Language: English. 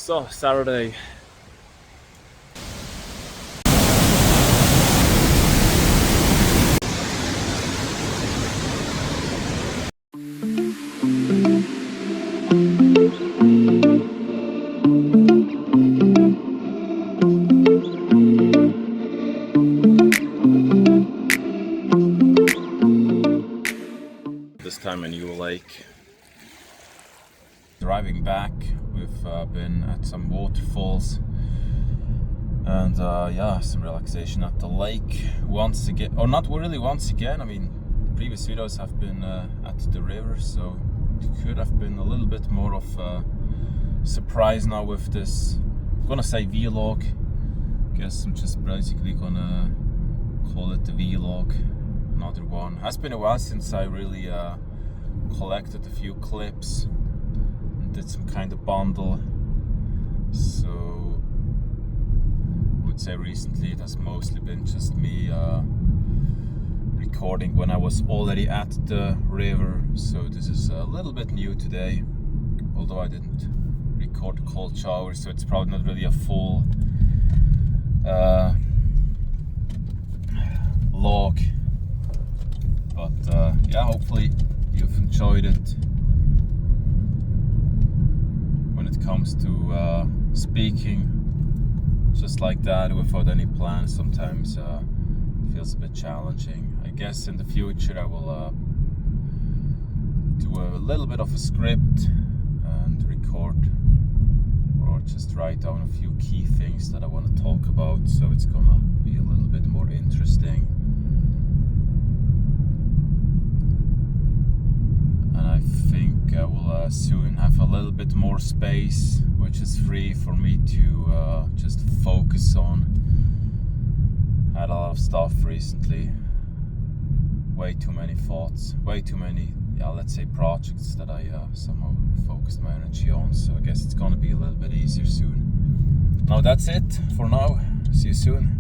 So, Saturday. This time a new lake. Driving back, we've been at some waterfalls and some relaxation at the lake once again, or not really once again. I mean, previous videos have been at the river, so it could have been a little bit more of a surprise now with this. I'm gonna say vlog. Guess I'm just basically gonna call it the vlog. Another one. Has been a while since I really collected a few clips and did some kind of bundle. So I would say recently it has mostly been just me recording when I was already at the river. So this is a little bit new today, although I didn't record the cold shower, so it's probably not really a full log. But hopefully you've enjoyed it. When it comes to speaking just like that without any plans, sometimes feels a bit challenging. I guess in the future I will do a little bit of a script and record, or just write down a few key things that I want to talk about, so it's gonna be a little bit more interesting. And I think I will soon have a little bit more space, which is free for me to just focus on. I had a lot of stuff recently, way too many thoughts, way too many, let's say, projects that I somehow focused my energy on. So I guess it's gonna be a little bit easier soon. Now that's it for now. See you soon.